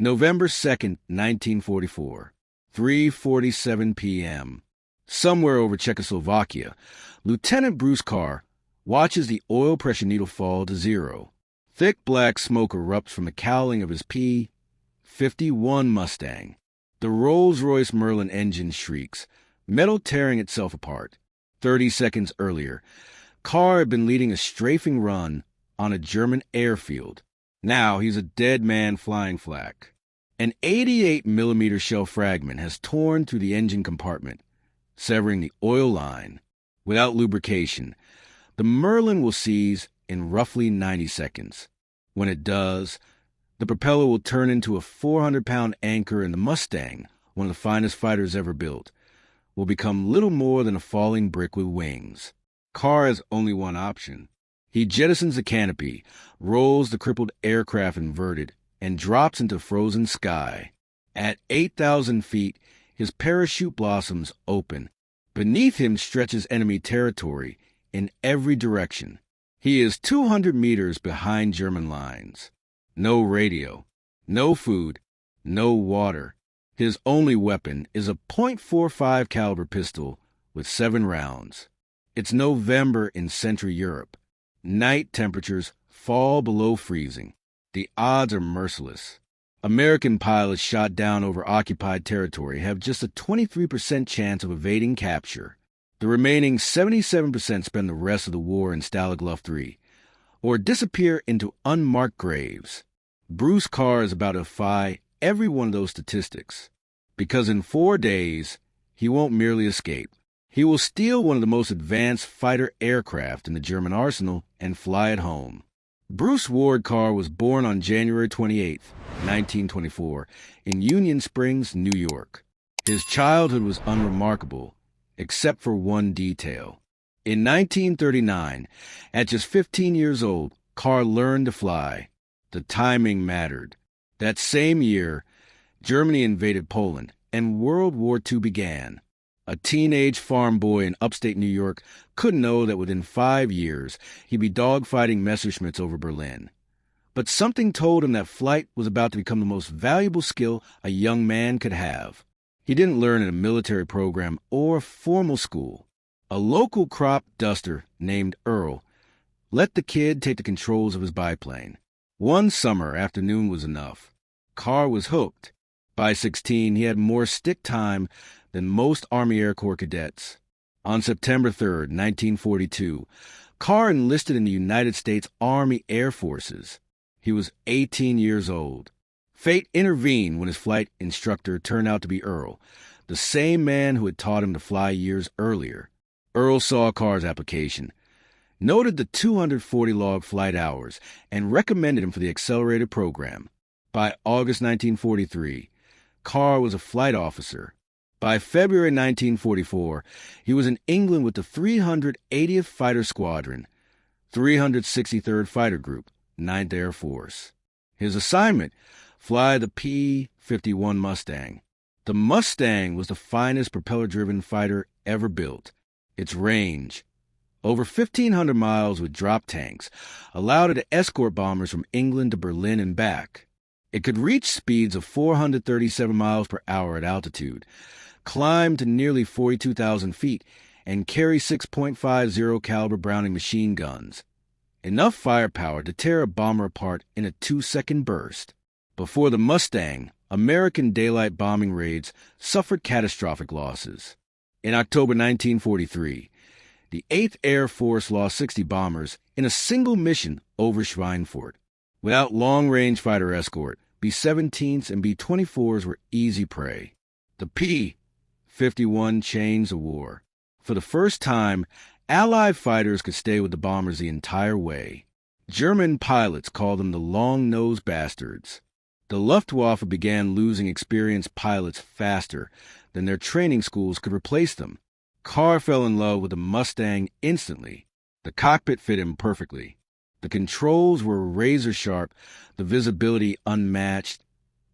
November 2nd, 1944, 3:47 p.m. Somewhere over Czechoslovakia, Lieutenant Bruce Carr watches the oil pressure needle fall to zero. Thick black smoke erupts from the cowling of his P-51 Mustang. The Rolls-Royce Merlin engine shrieks, metal tearing itself apart. 30 seconds earlier, Carr had been leading a strafing run on a German airfield. Now he's a dead man flying flak. An 88mm shell fragment has torn through the engine compartment, severing the oil line. Without lubrication, the Merlin will seize in roughly 90 seconds. When it does, the propeller will turn into a 400-pound anchor, and the Mustang, one of the finest fighters ever built, will become little more than a falling brick with wings. Carr has only one option. He jettisons the canopy, rolls the crippled aircraft inverted, and drops into frozen sky. At 8,000 feet, his parachute blossoms open. Beneath him stretches enemy territory in every direction. He is 200 meters behind German lines. No radio, no food, no water. His only weapon is a .45 caliber pistol with 7 rounds. It's November in Central Europe. Night temperatures fall below freezing. The odds are merciless. American pilots shot down over occupied territory have just a 23% chance of evading capture. The remaining 77% spend the rest of the war in Stalag Luft 3, or disappear into unmarked graves. Bruce Carr is about to defy every one of those statistics, because in 4 days, he won't merely escape. He will steal one of the most advanced fighter aircraft in the German arsenal and fly it home. Bruce Ward Carr was born on January 28, 1924, in Union Springs, New York. His childhood was unremarkable, except for one detail. In 1939, at just 15 years old, Carr learned to fly. The timing mattered. That same year, Germany invaded Poland, and World War II began. A teenage farm boy in upstate New York couldn't know that within 5 years he'd be dogfighting Messerschmitts over Berlin. But something told him that flight was about to become the most valuable skill a young man could have. He didn't learn in a military program or a formal school. A local crop duster named Earl let the kid take the controls of his biplane. One summer afternoon was enough. Carr was hooked. By 16, he had more stick time than most Army Air Corps cadets. On September 3, 1942, Carr enlisted in the United States Army Air Forces. He was 18 years old. Fate intervened when his flight instructor turned out to be Earl, the same man who had taught him to fly years earlier. Earl saw Carr's application, noted the 240 log flight hours, and recommended him for the accelerated program. By August 1943, Carr was a flight officer. By February 1944, he was in England with the 380th Fighter Squadron, 363rd Fighter Group, 9th Air Force. His assignment, fly the P-51 Mustang. The Mustang was the finest propeller-driven fighter ever built. Its range, over 1,500 miles with drop tanks, allowed it to escort bombers from England to Berlin and back. It could reach speeds of 437 miles per hour at altitude, climb to nearly 42,000 feet, and carry 6.50 caliber Browning machine guns. Enough firepower to tear a bomber apart in a 2-second burst. Before the Mustang, American daylight bombing raids suffered catastrophic losses. In October 1943, the 8th Air Force lost 60 bombers in a single mission over Schweinfurt. Without long-range fighter escort, B-17s and B-24s were easy prey. The P-51 changed the war. For the first time, Allied fighters could stay with the bombers the entire way. German pilots called them the long-nosed bastards. The Luftwaffe began losing experienced pilots faster than their training schools could replace them. Carr fell in love with the Mustang instantly. The cockpit fit him perfectly. The controls were razor-sharp, the visibility unmatched,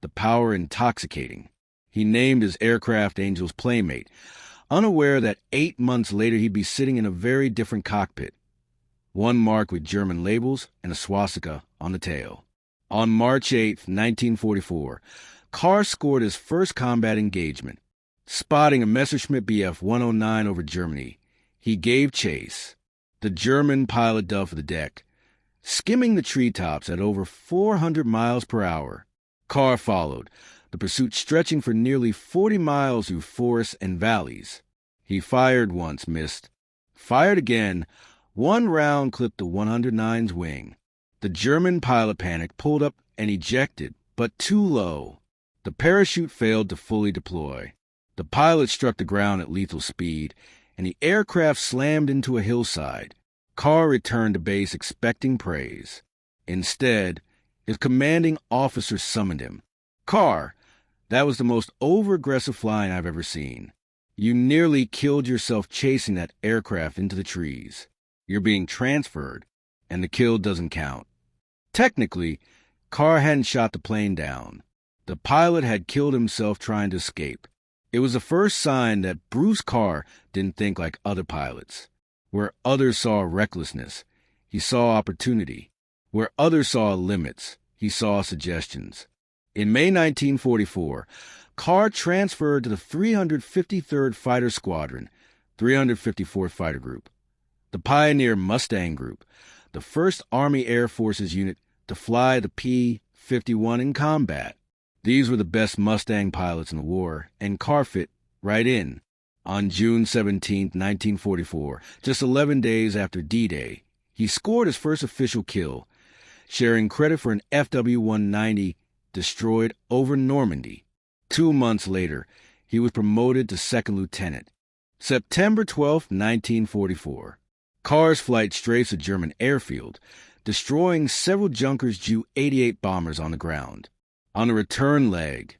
the power intoxicating. He named his aircraft Angel's Playmate, unaware that 8 months later he'd be sitting in a very different cockpit, one marked with German labels and a swastika on the tail. On March 8, 1944, Carr scored his first combat engagement. Spotting a Messerschmitt Bf 109 over Germany, he gave chase. The German pilot dove for the deck, skimming the treetops at over 400 miles per hour. Carr followed, the pursuit stretching for nearly 40 miles through forests and valleys. He fired once, missed. Fired again. One round clipped the 109's wing. The German pilot panicked, pulled up, and ejected, but too low. The parachute failed to fully deploy. The pilot struck the ground at lethal speed, and the aircraft slammed into a hillside. Carr returned to base expecting praise. Instead, his commanding officer summoned him. "Carr, that was the most over-aggressive flying I've ever seen. You nearly killed yourself chasing that aircraft into the trees. You're being transferred, and the kill doesn't count." Technically, Carr hadn't shot the plane down. The pilot had killed himself trying to escape. It was the first sign that Bruce Carr didn't think like other pilots. Where others saw recklessness, he saw opportunity. Where others saw limits, he saw suggestions. In May 1944, Carr transferred to the 353rd Fighter Squadron, 354th Fighter Group, the pioneer Mustang Group, the first Army Air Forces unit to fly the P-51 in combat. These were the best Mustang pilots in the war, and Carr fit right in. On June 17, 1944, just 11 days after D-Day, he scored his first official kill, sharing credit for an Fw-190 destroyed over Normandy. 2 months later, he was promoted to second lieutenant. September 12, 1944. Carr's flight strafes a German airfield, destroying several Junkers Ju-88 bombers on the ground. On the return leg,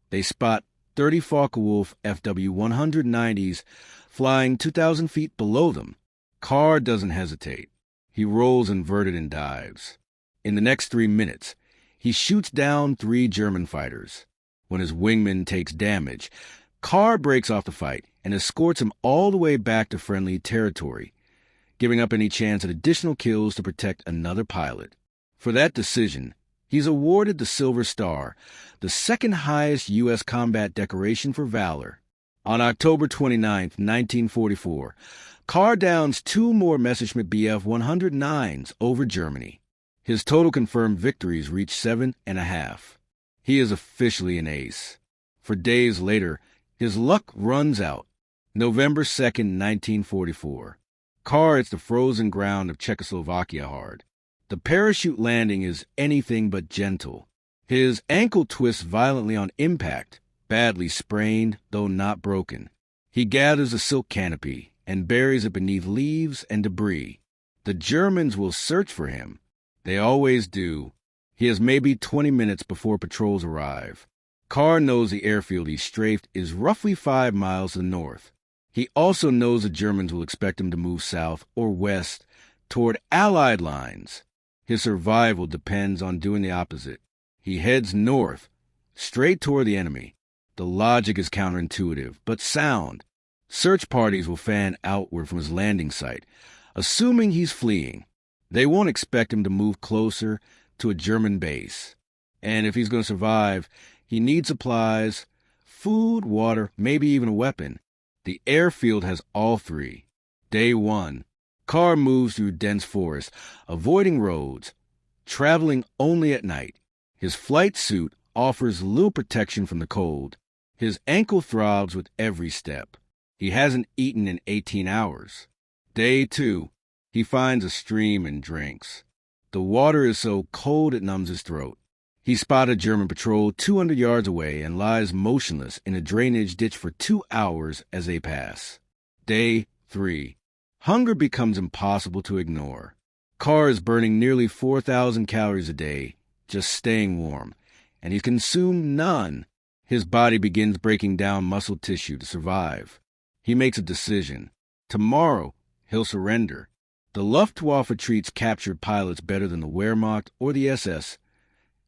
they spot 30 Focke-Wulf Fw-190s flying 2,000 feet below them. Carr doesn't hesitate. He rolls inverted and dives. In the next 3 minutes, he shoots down 3 German fighters. When his wingman takes damage, Carr breaks off the fight and escorts him all the way back to friendly territory, giving up any chance at additional kills to protect another pilot. For that decision, he's awarded the Silver Star, the second highest U.S. combat decoration for valor. On October 29, 1944, Carr downs 2 more Messerschmitt Bf 109s over Germany. His total confirmed victories reach 7.5. He is officially an ace. For days later, his luck runs out. November 2, 1944. Carr hits the frozen ground of Czechoslovakia hard. The parachute landing is anything but gentle. His ankle twists violently on impact, badly sprained, though not broken. He gathers a silk canopy and buries it beneath leaves and debris. The Germans will search for him. They always do. He has maybe 20 minutes before patrols arrive. Carr knows the airfield he strafed is roughly 5 miles to the north. He also knows the Germans will expect him to move south or west toward Allied lines. His survival depends on doing the opposite. He heads north, straight toward the enemy. The logic is counterintuitive, but sound. Search parties will fan outward from his landing site, assuming he's fleeing. They won't expect him to move closer to a German base. And if he's going to survive, he needs supplies, food, water, maybe even a weapon. The airfield has all 3. Day 1. Carr moves through dense forest, avoiding roads, traveling only at night. His flight suit offers little protection from the cold. His ankle throbs with every step. He hasn't eaten in 18 hours. Day 2. He finds a stream and drinks. The water is so cold it numbs his throat. He spotted a German patrol 200 yards away and lies motionless in a drainage ditch for 2 hours as they pass. Day 3. Hunger becomes impossible to ignore. Carr is burning nearly 4,000 calories a day, just staying warm, and he's consumed none. His body begins breaking down muscle tissue to survive. He makes a decision. Tomorrow, he'll surrender. The Luftwaffe treats captured pilots better than the Wehrmacht or the SS.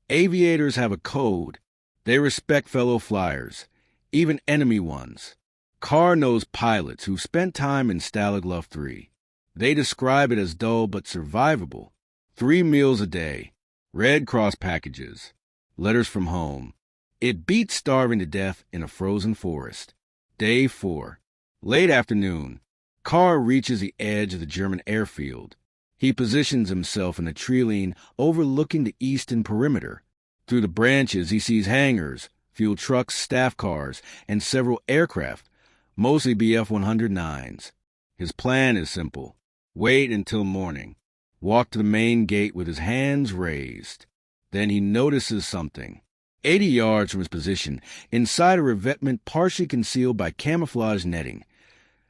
Aviators have a code. They respect fellow flyers, even enemy ones. Carr knows pilots who've spent time in Stalag Luft 3. They describe it as dull but survivable. 3 meals a day, Red Cross packages. Letters from home. It beats starving to death in a frozen forest. Day 4. Late afternoon. Carr reaches the edge of the German airfield. He positions himself in a tree line overlooking the eastern perimeter. Through the branches, he sees hangars, fuel trucks, staff cars, and several aircraft, mostly Bf-109s. His plan is simple. Wait until morning. Walk to the main gate with his hands raised. Then he notices something. 80 yards from his position, inside a revetment partially concealed by camouflage netting,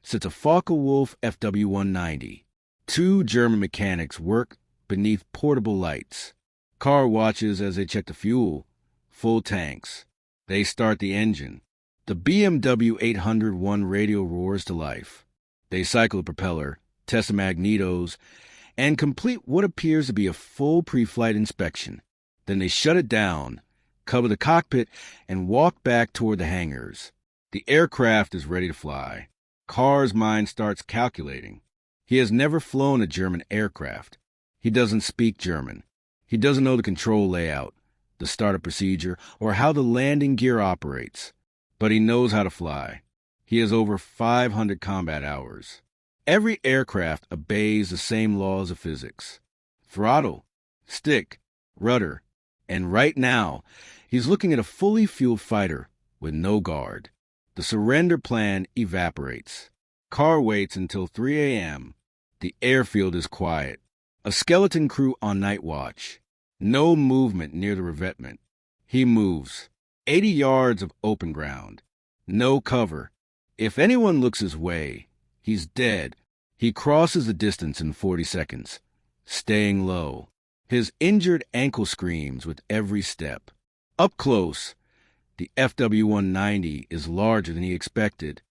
sits a Focke-Wulf Fw-190. 2 German mechanics work beneath portable lights. Carr watches as they check the fuel. Full tanks. They start the engine. The BMW 801 radio roars to life. They cycle the propeller, test the magnetos, and complete what appears to be a full pre-flight inspection. Then they shut it down, cover the cockpit, and walk back toward the hangars. The aircraft is ready to fly. Carr's mind starts calculating. He has never flown a German aircraft. He doesn't speak German. He doesn't know the control layout, the startup procedure, or how the landing gear operates. But he knows how to fly. He has over 500 combat hours. Every aircraft obeys the same laws of physics. Throttle, stick, rudder, and right now, he's looking at a fully fueled fighter with no guard. The surrender plan evaporates. Carr waits until 3 a.m. The airfield is quiet. A skeleton crew on night watch. No movement near the revetment. He moves. 80 yards of open ground. No cover. If anyone looks his way, he's dead. He crosses the distance in 40 seconds, staying low. His injured ankle screams with every step. Up close, the Fw-190 is larger than he expected.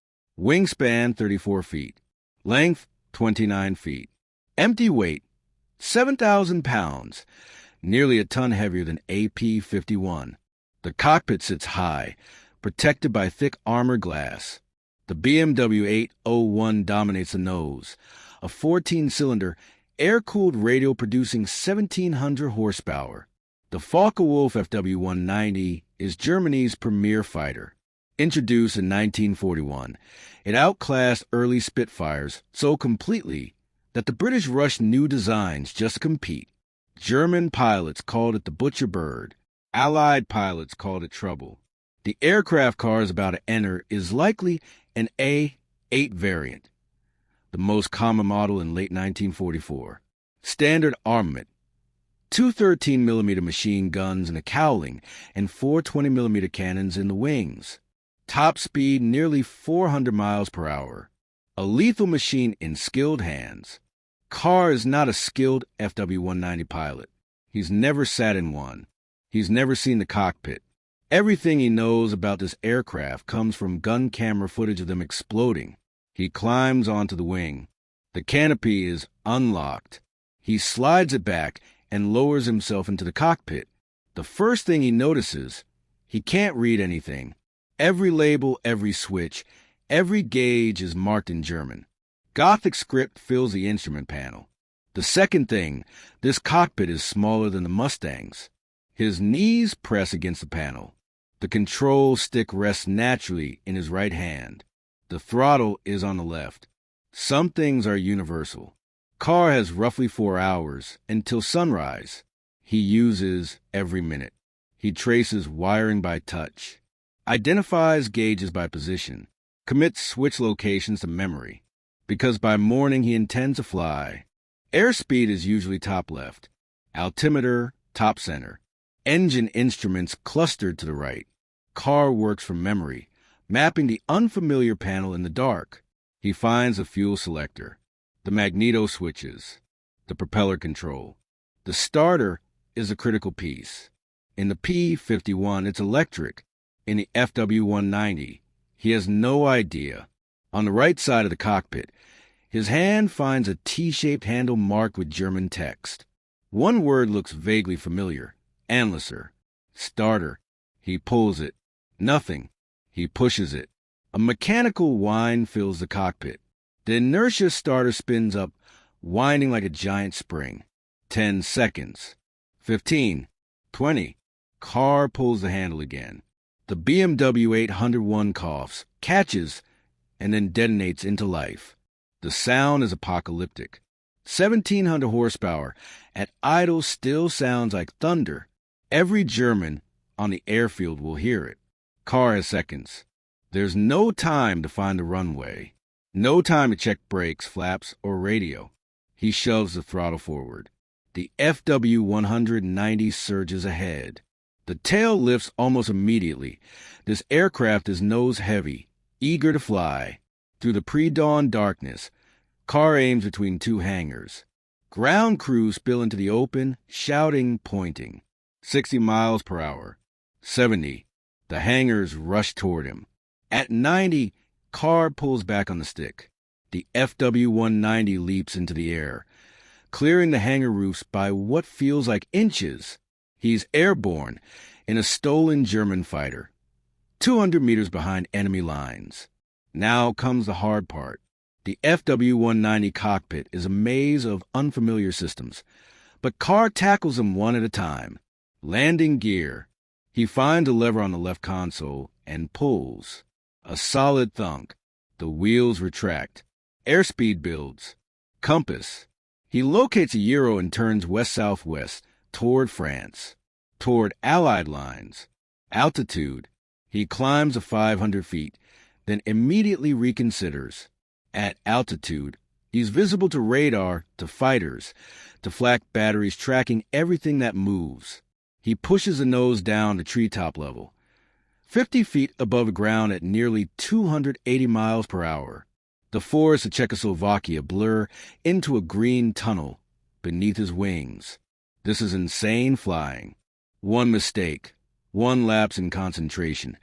Wingspan 34 feet. Length 29 feet. Empty weight 7,000 pounds, nearly a ton heavier than a P-51. The cockpit sits high, protected by thick armor glass. The BMW 801 dominates the nose, a 14-cylinder, air-cooled radio producing 1,700 horsepower. The Focke-Wulf Fw-190 is Germany's premier fighter. Introduced in 1941, it outclassed early Spitfires so completely that the British rushed new designs just to compete. German pilots called it the butcher bird. Allied pilots called it trouble. The aircraft Carr is about to enter is likely an A8 variant, the most common model in late 1944. Standard armament: 2 13mm machine guns in a cowling and 4 20mm cannons in the wings. Top speed nearly 400 miles per hour. A lethal machine in skilled hands. Carr is not a skilled Fw-190 pilot. He's never sat in one. He's never seen the cockpit. Everything he knows about this aircraft comes from gun camera footage of them exploding. He climbs onto the wing. The canopy is unlocked. He slides it back and lowers himself into the cockpit. The first thing he notices, he can't read anything. Every label, every switch, every gauge is marked in German. Gothic script fills the instrument panel. The second thing, this cockpit is smaller than the Mustang's. His knees press against the panel. The control stick rests naturally in his right hand. The throttle is on the left. Some things are universal. Carr has roughly 4 hours until sunrise. He uses every minute. He traces wiring by touch, identifies gauges by position, commits switch locations to memory, because by morning he intends to fly. Airspeed is usually top left, altimeter top center, engine instruments clustered to the right. Carr works from memory, mapping the unfamiliar panel in the dark. He finds the fuel selector, the magneto switches, the propeller control. The starter is a critical piece. In the P-51, it's electric. In the Fw-190, he has no idea. On the right side of the cockpit, his hand finds a T-shaped handle marked with German text. One word looks vaguely familiar: Anlasser. Starter. He pulls it. Nothing. He pushes it. A mechanical whine fills the cockpit. The inertia starter spins up, winding like a giant spring. 10 seconds. 15. 20. Carr pulls the handle again. The BMW 801 coughs, catches, and then detonates into life. The sound is apocalyptic. 1,700 horsepower at idle still sounds like thunder. Every German on the airfield will hear it. Carr has seconds. There's no time to find the runway. No time to check brakes, flaps, or radio. He shoves the throttle forward. The Fw 190 surges ahead. The tail lifts almost immediately. This aircraft is nose-heavy, eager to fly. Through the pre-dawn darkness, Carr aims between two hangars. Ground crews spill into the open, shouting, pointing. 60 miles per hour. 70. The hangars rush toward him. At 90, Carr pulls back on the stick. The Fw 190 leaps into the air, clearing the hangar roofs by what feels like inches. He's airborne in a stolen German fighter, 200 meters behind enemy lines. Now comes the hard part. The Fw 190 cockpit is a maze of unfamiliar systems, but Carr tackles them one at a time. Landing gear. He finds a lever on the left console and pulls. A solid thunk. The wheels retract. Airspeed builds. Compass. He locates a Euro and turns west-southwest toward France, toward Allied lines. Altitude. He climbs to 500 feet, then immediately reconsiders. At altitude, he's visible to radar, to fighters, to flak batteries tracking everything that moves. He pushes the nose down to treetop level, 50 feet above the ground at nearly 280 miles per hour. The forests of Czechoslovakia blur into a green tunnel beneath his wings. This is insane flying. One mistake, one lapse in concentration,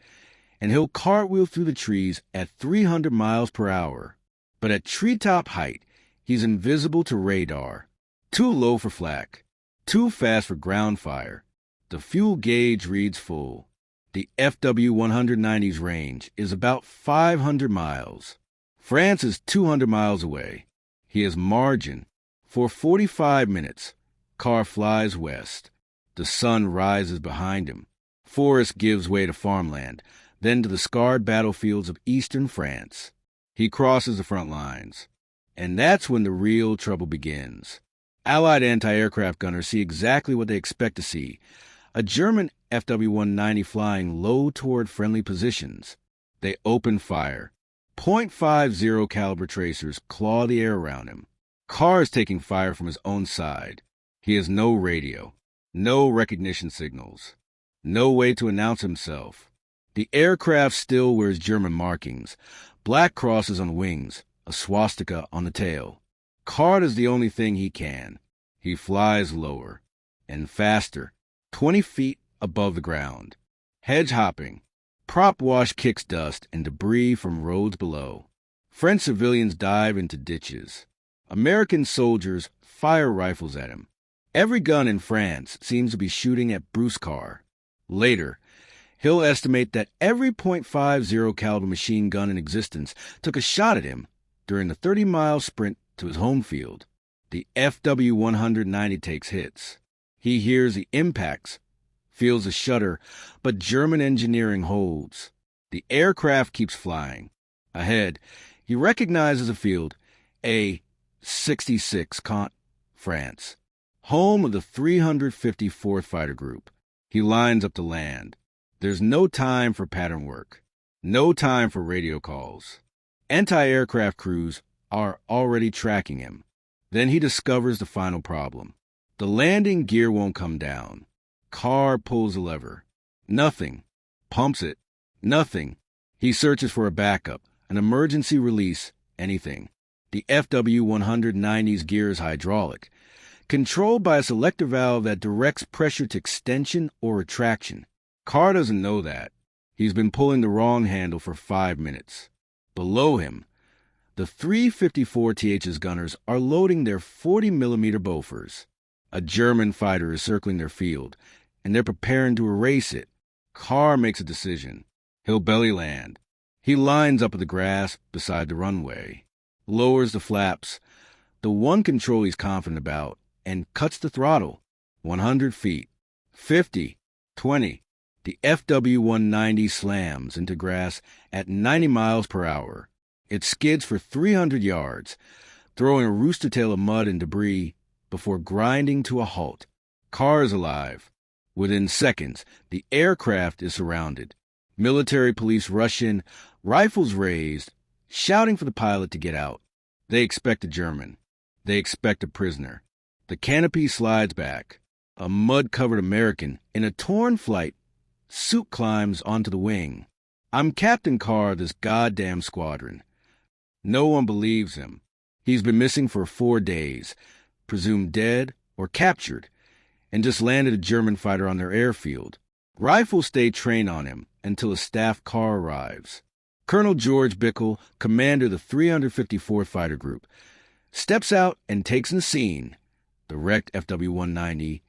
and he'll cartwheel through the trees at 300 miles per hour. But at treetop height, he's invisible to radar. Too low for flak, too fast for ground fire. The fuel gauge reads full. The Fw 190's range is about 500 miles. France is 200 miles away. He has margin. For 45 minutes, Carr flies west. The sun rises behind him. Forest gives way to farmland, then to the scarred battlefields of eastern France. He crosses the front lines. And that's when the real trouble begins. Allied anti-aircraft gunners see exactly what they expect to see. A German Fw 190 flying low toward friendly positions. They open fire. .50 caliber tracers claw the air around him. Carr is taking fire from his own side. He has no radio, no recognition signals, no way to announce himself. The aircraft still wears German markings, black crosses on wings, a swastika on the tail. Carr does the only thing he can. He flies lower and faster, 20 feet above the ground. Hedge hopping. Prop wash kicks dust and debris from roads below. French civilians dive into ditches. American soldiers fire rifles at him. Every gun in France seems to be shooting at Bruce Carr. Later, he'll estimate that every .50 caliber machine gun in existence took a shot at him during the 30-mile sprint to his home field. The Fw 190 takes hits. He hears the impacts, feels a shudder, but German engineering holds. The aircraft keeps flying. Ahead, he recognizes a field, A-66 Caen, France, home of the 354th Fighter Group. He lines up to land. There's no time for pattern work, no time for radio calls. Anti-aircraft crews are already tracking him. Then he discovers the final problem. The landing gear won't come down. Carr pulls the lever. Nothing. Pumps it. Nothing. He searches for a backup, an emergency release, anything. The Fw 190's gear is hydraulic, controlled by a selector valve that directs pressure to extension or retraction. Carr doesn't know that. He's been pulling the wrong handle for 5 minutes. Below him, the 354th's gunners are loading their 40mm Bofors. A German fighter is circling their field, and they're preparing to erase it. Carr makes a decision. He'll belly land. He lines up at the grass beside the runway, lowers the flaps, the one control he's confident about, and cuts the throttle. 100 feet. 50. 20. The Fw-190 slams into grass at 90 miles per hour. It skids for 300 yards, throwing a rooster tail of mud and debris before grinding to a halt. Carr is alive. Within seconds, the aircraft is surrounded. Military police rush in, rifles raised, shouting for the pilot to get out. They expect a German. They expect a prisoner. The canopy slides back. A mud-covered American in a torn flight suit climbs onto the wing. I'm Captain Carr of this goddamn squadron. No one believes him. He's been missing for 4 days, presumed dead or captured, and just landed a German fighter on their airfield. Rifles stay trained on him until a staff car arrives. Colonel George Bickle, commander of the 354th Fighter Group, steps out and takes in the scene the wrecked Fw-190,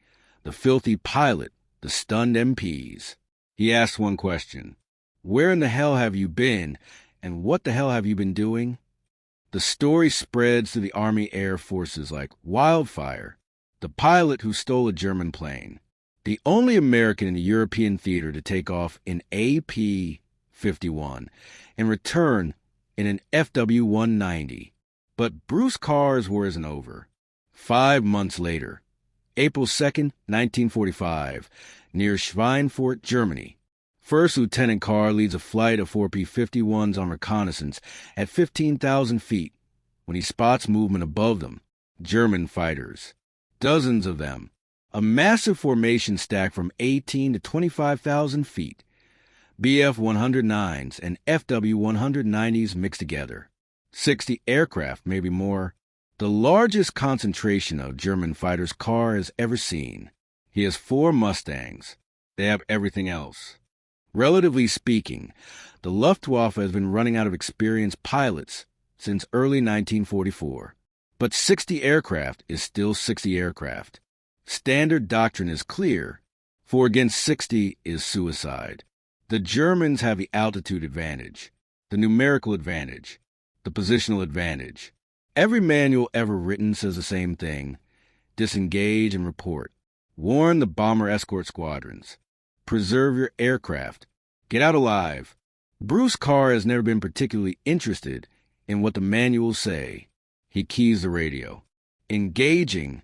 the filthy pilot, the stunned MPs. He asks one question: where in the hell have you been, and what the hell have you been doing? The story spreads to the Army Air Forces like wildfire. The pilot who stole a German plane, the only American in the European theater to take off in a P-51 and return in an Fw-190. But Bruce Carr's war isn't over. 5 months later, April 2nd, 1945, near Schweinfurt, Germany, First Lieutenant Carr leads a flight of 4 P-51s on reconnaissance at 15,000 feet when he spots movement above them. German fighters. Dozens of them. A massive formation stacked from 18 to 25,000 feet. Bf-109s and Fw-190s mixed together. 60 aircraft, maybe more. The largest concentration of German fighters Carr has ever seen. He has 4 Mustangs. They have everything else. Relatively speaking, the Luftwaffe has been running out of experienced pilots since early 1944. But 60 aircraft is still 60 aircraft. Standard doctrine is clear. 4 against 60 is suicide. The Germans have the altitude advantage, the numerical advantage, the positional advantage. Every manual ever written says the same thing: disengage and report. Warn the bomber escort squadrons. Preserve your aircraft. Get out alive. Bruce Carr has never been particularly interested in what the manuals say. He keys the radio. Engaging.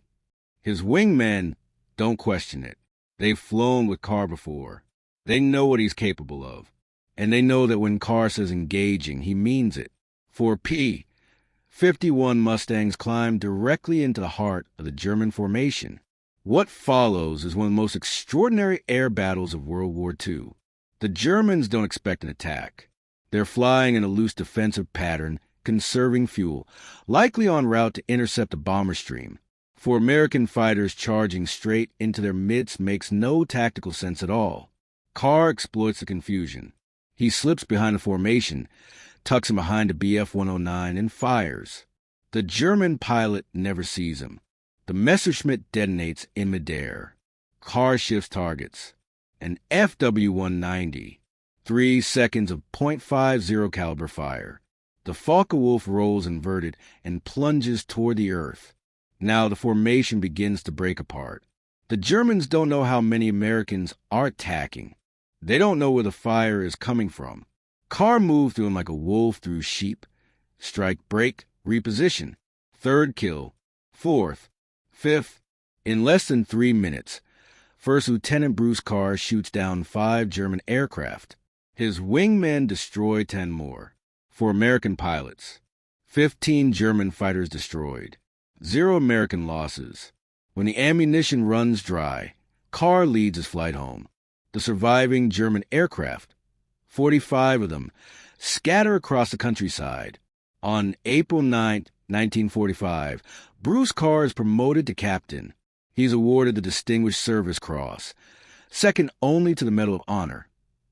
His wingmen don't question it. They've flown with Carr before. They know what he's capable of. And they know that when Carr says engaging, he means it. 4 P-51 Mustangs climb directly into the heart of the German formation. What follows is one of the most extraordinary air battles of World War II. The Germans don't expect an attack. They're flying in a loose defensive pattern, conserving fuel, likely en route to intercept a bomber stream. For American fighters, charging straight into their midst makes no tactical sense at all. Carr exploits the confusion. He slips behind the formation, tucks him behind a Bf-109, and fires. The German pilot never sees him. The Messerschmitt detonates in midair. Carr shifts targets. An Fw-190. 3 seconds of .50 caliber fire. The Focke-Wulf rolls inverted and plunges toward the earth. Now the formation begins to break apart. The Germans don't know how many Americans are attacking. They don't know where the fire is coming from. Carr moved through them like a wolf through sheep. Strike, break, reposition. 3rd kill. 4th. 5th. In less than 3 minutes, First Lieutenant Bruce Carr shoots down 5 German aircraft. His wingmen destroy 10 more. 4 American pilots. 15 German fighters destroyed. 0 American losses. When the ammunition runs dry, Carr leads his flight home. The surviving German aircraft, 45 of them, scatter across the countryside. On April 9, 1945, Bruce Carr is promoted to captain. He's awarded the Distinguished Service Cross, second only to the Medal of Honor,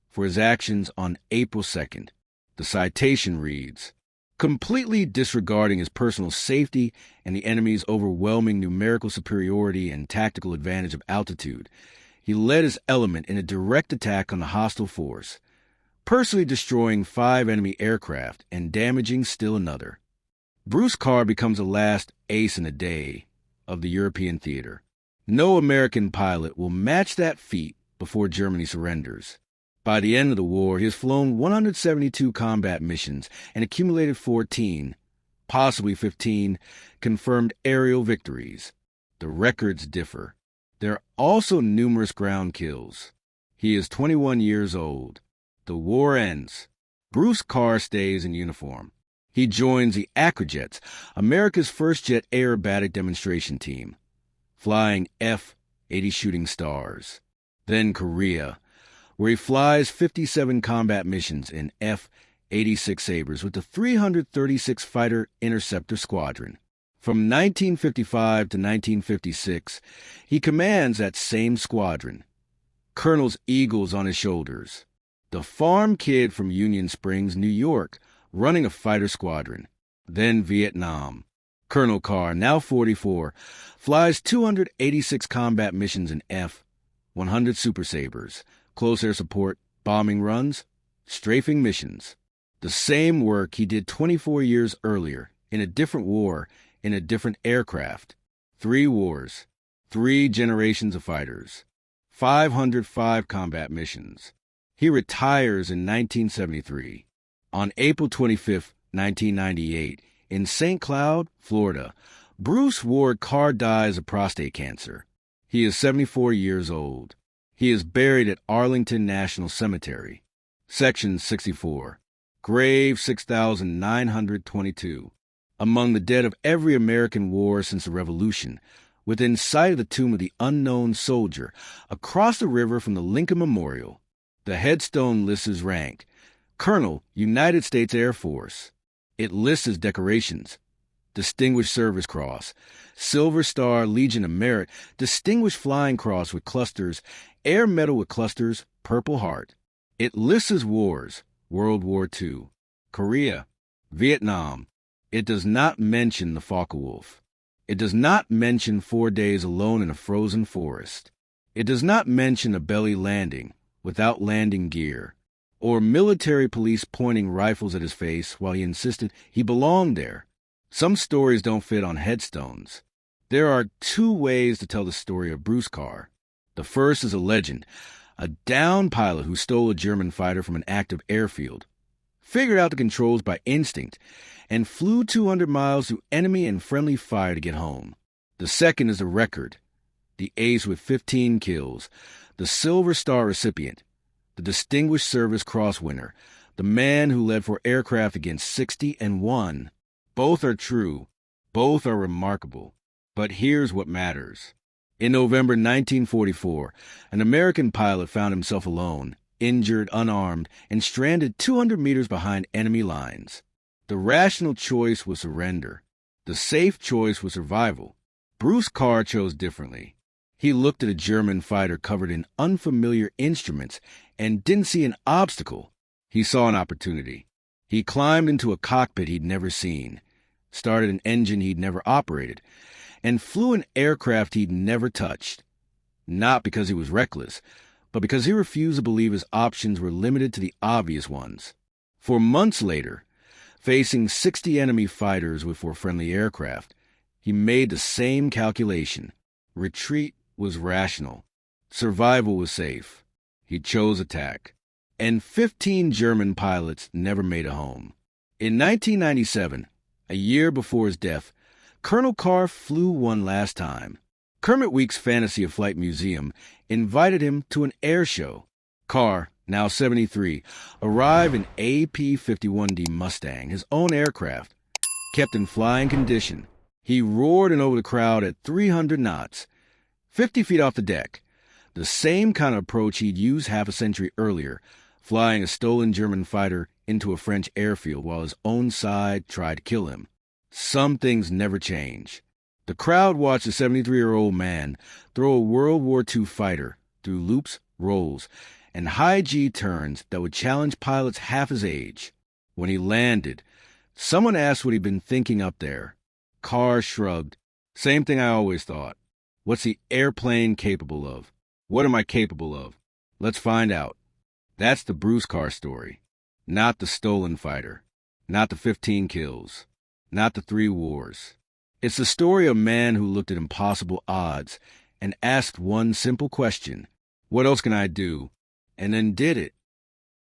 for his actions on April 2nd. The citation reads, completely disregarding his personal safety and the enemy's overwhelming numerical superiority and tactical advantage of altitude, he led his element in a direct attack on the hostile force, personally destroying 5 enemy aircraft and damaging still another. Bruce Carr becomes the last ace in the day of the European theater. No American pilot will match that feat before Germany surrenders. By the end of the war, he has flown 172 combat missions and accumulated 14, possibly 15, confirmed aerial victories. The records differ. There are also numerous ground kills. He is 21 years old. The war ends. Bruce Carr stays in uniform. He joins the Acrojets, America's first jet aerobatic demonstration team, flying F-80 Shooting Stars. Then Korea, where he flies 57 combat missions in F-86 Sabres with the 336 Fighter Interceptor Squadron. From 1955 to 1956, he commands that same squadron. Colonel's eagles on his shoulders. The farm kid from Union Springs, New York, running a fighter squadron. Then Vietnam. Colonel Carr, now 44, flies 286 combat missions in F-100 Super Sabres, close air support, bombing runs, strafing missions. The same work he did 24 years earlier, in a different war, in a different aircraft. 3 wars, 3 generations of fighters, 505 combat missions. He retires in 1973. On April 25, 1998, in St. Cloud, Florida, Bruce Ward Carr dies of prostate cancer. He is 74 years old. He is buried at Arlington National Cemetery. Section 64. Grave 6,922. Among the dead of every American war since the Revolution, within sight of the tomb of the unknown soldier, across the river from the Lincoln Memorial, the headstone lists his rank: Colonel, United States Air Force. It lists his decorations: Distinguished Service Cross, Silver Star, Legion of Merit, Distinguished Flying Cross with clusters, Air Medal with clusters, Purple Heart. It lists his wars: World War II, Korea, Vietnam. It does not mention the Focke-Wulf. It does not mention 4 days alone in a frozen forest. It does not mention a belly landing without landing gear, or military police pointing rifles at his face while he insisted he belonged there. Some stories don't fit on headstones. There are 2 ways to tell the story of Bruce Carr. The first is a legend, a downed pilot who stole a German fighter from an active airfield, figured out the controls by instinct, and flew 200 miles through enemy and friendly fire to get home. The second is a record, the ace with 15 kills, the Silver Star recipient, the Distinguished Service Cross winner, the man who led 4 aircraft against 60 and won. Both are true. Both are remarkable. But here's what matters. In November 1944, an American pilot found himself alone, injured, unarmed, and stranded 200 meters behind enemy lines. The rational choice was surrender. The safe choice was survival. Bruce Carr chose differently. He looked at a German fighter covered in unfamiliar instruments and didn't see an obstacle. He saw an opportunity. He climbed into a cockpit he'd never seen, started an engine he'd never operated, and flew an aircraft he'd never touched. Not because he was reckless, but because he refused to believe his options were limited to the obvious ones. For months later, facing 60 enemy fighters with 4 friendly aircraft, he made the same calculation. Retreat was rational. Survival was safe. He chose attack. And 15 German pilots never made it home. In 1997, a year before his death, Colonel Carr flew one last time. Kermit Week's Fantasy of Flight Museum invited him to an air show. Carr, now 73, arrived in a P-51 Mustang, his own aircraft. Kept in flying condition, he roared in over the crowd at 300 knots, 50 feet off the deck, the same kind of approach he'd used half a century earlier, flying a stolen German fighter into a French airfield while his own side tried to kill him. Some things never change. The crowd watched a 73-year-old man throw a World War II fighter through loops, rolls, and high G turns that would challenge pilots half his age. When he landed, someone asked what he'd been thinking up there. Carr shrugged. Same thing I always thought. What's the airplane capable of? What am I capable of? Let's find out. That's the Bruce Carr story. Not the stolen fighter. Not the 15 kills. Not the 3 wars. It's the story of a man who looked at impossible odds and asked one simple question: what else can I do? And then did it.